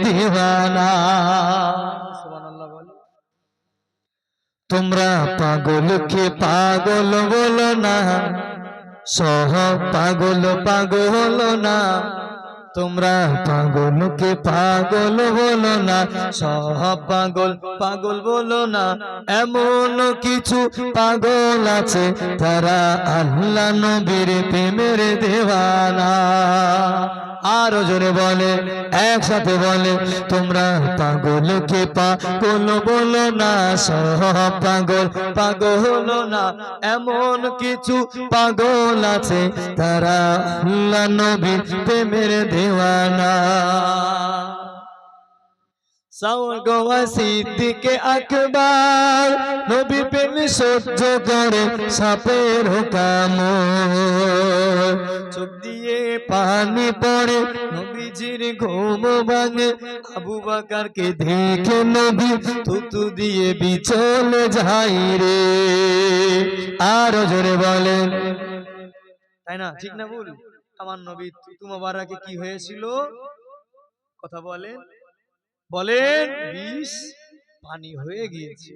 দিওয়ানা। সুবহানাল্লাহ বলো। তোমরা পাগলকে পাগল বলো না, সহ পাগল পাগল না। তোমরা পাগলকে পাগল বলো না, সহ পাগল পাগল বলো না। এমন কিছু পাগল আছে তারা আল্লাহ নবীর প্রেমের দেওয়ানা। আরো জোরে বলে, একসাথে বলে, তোমরা পাগলকে পাগল বলো না, সহ পাগল পাগল না। এমন কিছু পাগল আছে তারা আল্লাহ নবী প্রেমের দেওয়ানা। সিদ্দিকে আকবার নবী প্রেম সহ্য করে সাপের কামড়। চোখ দিয়ে পানি পড়ে নবীজির ঘুম ভাঙে। আবু বকরকে দেখে নবী থুতু দিয়ে বিচলে যায় রে। আরো জোরে বলেন, তাই না? ঠিক না ভুল? আমার নবী থুতু মোবারকে কি হয়েছিল? কথা বলেন, বলেন, বিষ পানি হয়ে গিয়েছে।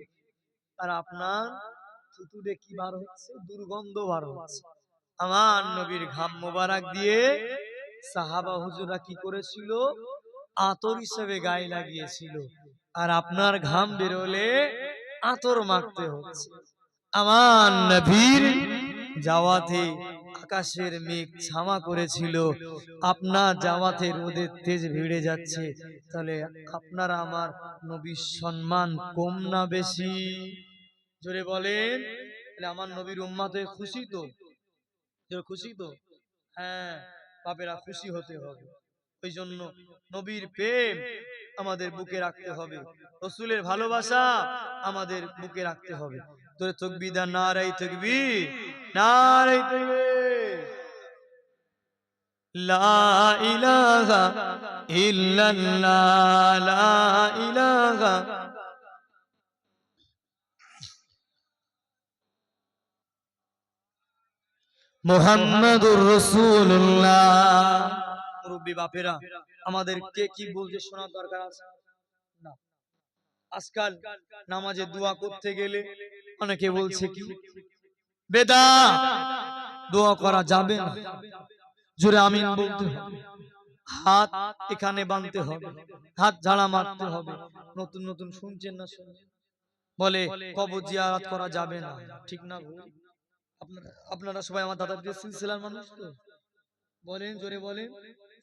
আর আপনার থুতুতে কি বার হচ্ছে? দুর্গন্ধ বার হচ্ছে। আমার নবীর ঘাম মোবারক দিয়ে সাহাবা হুজুররা কি করেছিল? আতর হিসেবে গায়ে লাগিয়েছিল। আর আপনার ঘাম বেরোলে আতর মাখতে হচ্ছে। আমার নবীর যাওয়াতে আকাশের মেঘ ছামা করেছিল, আপনার যাওয়াতে রোদের তেজ ভিড়ে যাচ্ছে। তাহলে আপনারা আমার নবীর সম্মান কম না বেশি? জোরে বলেন। তাহলে আমার নবীর উম্মত হয়ে খুশি তো? খুশি তো? হ্যাঁ, বাপেরা খুশি হতে হবে। ওই জন্য নবীর প্রেম আমাদের বুকে রাখতে হবে, রসুলের ভালোবাসা আমাদের বুকে রাখতে হবে। তোরে তাকবীর দা, নারায়ে তাকবীর, নারায়ে তাকবীর। লা ইলাহা ইল্লাল্লাহ, লা ইলাহা। মুহাম্মাদুর রাসূলুল্লাহ। মুরব্বি বাপেরা, আমাদের কে কি বলছে শোনার দরকার আছে না? আজকাল নামাজে দোয়া করতে গেলে অনেকে বলছে কি বেদাত, দোয়া করা যাবে না। জোরে আমিন বলতে হবে, হাত এখানে বাঁধতে হবে, হাত ঝাড়া মারতে হবে। নতুন নতুন শুনছেন না? শুনছেন? বলে কবর জিয়ারত করা যাবে না। ঠিক না ভুল? আপনারা সবাই আমার দাদা প্রিয় সিলসিলার মানুষ তো? বলেন, জোরে বলেন,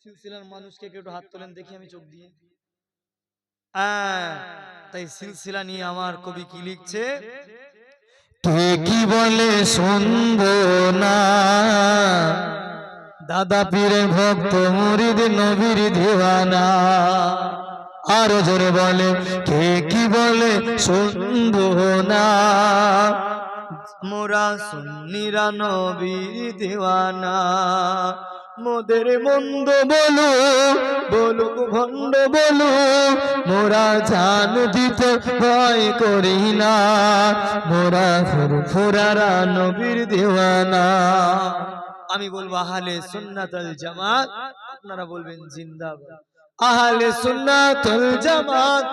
সিলসিলার মানুষকে কেউ হাত তোলেন দেখি আমি চোখ দিয়ে। তাই সিলসিলা নিয়ে আমার কবি কি লিখছে? কে কি বলে শুনবো না, দাদা পীরের ভক্ত মুরিদ নবীর দিওয়ানা। আরো জোরে বলে, কে কি বলে শুনবো না, মোরা সুন্নিরা নবীর দিওয়ানা। মোদের মন্দ বলো, বলুক ভণ্ড বলো, মোরা জান দিতে ভয় করি না। মোরা ফুরফুরারা নবীর দিওয়ানা। আমি বলবো আহলে সুন্নাতুল জামাত, আপনারা বলবেন জিন্দাবাদ। আহলে সুন্নাতুল জামাত,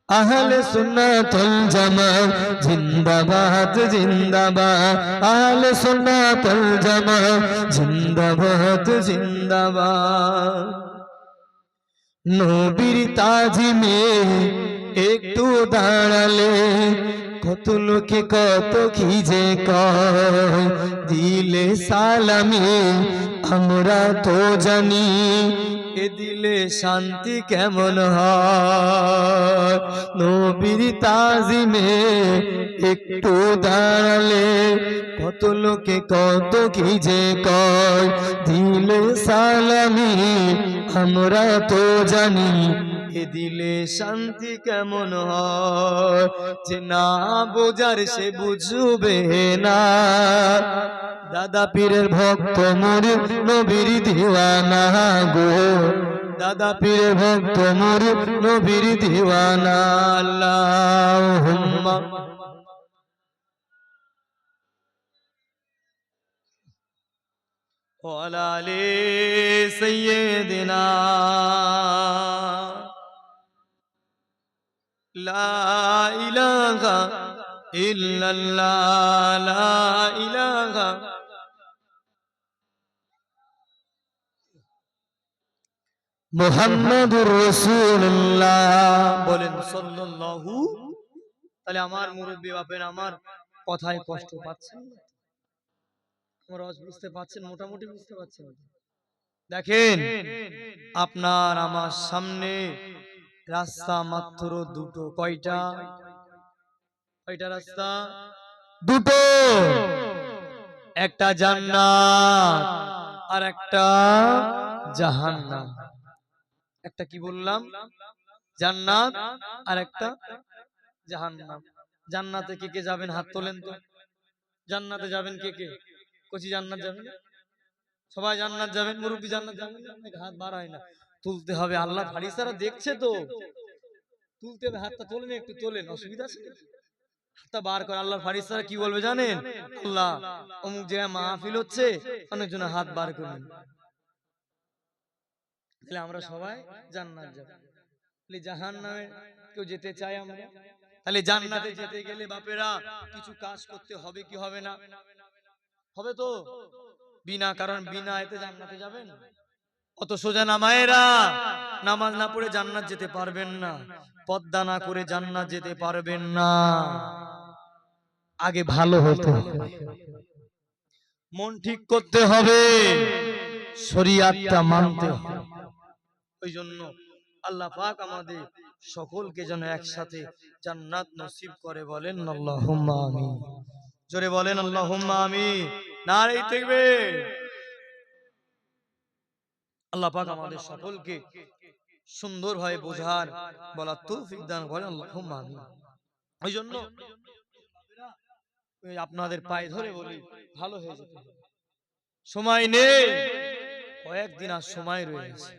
আহলে সুন্নাতুল জামাত জিন্দাবাদ, জিন্দাবাদ। আহলে সুন্নাতুল জামাত জিন্দাবাদ, জিন্দাবাদ। নবীর তাজিমে একটু দাঁড়ালে কত লোকে কত কি যে কয়, দিলে সালামি আমরা তো জানি, এ দিলে শান্তি কেমন হয়। নবীর তাজিমে একটু দাঁড়ালে কত লোকে কত কি যে কয়, দিলে সালামি আমরা তো জানি, এ দিলে শান্তি কেমন হয়। যে না বোঝার সে বুঝবে না, দাদা পীরের ভক্ত মুরিদ নবীর দিওয়ানা গো, দাদা পীরের ভক্ত মুরিদ নবীর দিওয়ানা। আল্লাহুম্মা ওয়া আলা আলি সাইয়্যিদিনা লা ইলাহা ইল্লাল্লাহ, লা ইলাহা মুহাম্মাদুর রাসূলুল্লাহ। বলেন সাল্লাল্লাহু। তাহলে আমার মুরব্বি বাপের আমার কথায় কষ্ট পাচ্ছেন না? আমার আওয়াজ বুঝতে পাচ্ছেন? মোটামুটি বুঝতে পাচ্ছেন? দেখেন, আপনার আমার সামনে রাস্তা মাত্র দুটো। কয়টা? কয়টা রাস্তা? দুটো। একটা জান্নাত আর একটা জাহান্নাম। একটা কি বললাম? জান্নাত আর একটা জাহান্নাম। জান্নাতে কে কে যাবেন? হাত তোলেন তো। জান্নাতে যাবেন কে কে? কচি জান্নাত যাবেন? সবাই জান্নাত যাবেন? মুরব্বি জান্নাত যাবেন? হাত বাড়ায় না, তুলতে হবে। আল্লাহ ফারিস্তারা দেখছে তো, তুলতে হবে। হাতটা তোলেন, একটু তোলেন, অসুবিধা আছে? হাতটা বার করে। আল্লাহর ফারিস্তারা কি বলবে জানেন? আল্লাহ, অমুক জায়গায় মাহফিল হচ্ছে, অনেকজন হাত বার করবেন। তাহলে আমরা সবাই জান্নাত যাব। তাহলে জাহান্নামে কেউ যেতে চাই আমরা? তাহলে জান্নাতে যেতে গেলে বাপেরা কিছু কাজ করতে হবে কি হবে না? হবে তো। বিনা কারণ বিনা এতে জান্নাতে যাবেন? অত সোজা না মায়েরা। নামাজ না পড়ে জান্নাত যেতে পারবেন না, পর্দা না করে জান্নাত যেতে পারবেন না। আগে ভালো হতে হবে, মন ঠিক করতে হবে, শরিয়াতটা মানতে হবে। ওই জন্য আল্লাহ পাক আমাদের সকলকে যেন একসাথে জান্নাত নসিব করে। বলেন আল্লাহুম্মা আমিন। জোরে বলেন আল্লাহুম্মা আমিন। নারে তাকবীর। আল্লাহ পাক আমাদের সকলকে সুন্দরভাবে বোঝার বলার তৌফিক দান করেন। আল্লাহুম্মা আমিন। ওই জন্য আপনাদের পায়ে ধরে বলি, ভালো হয়ে যেতে। সময় নেই, কয়েকদিন আর সময় রয়েছে।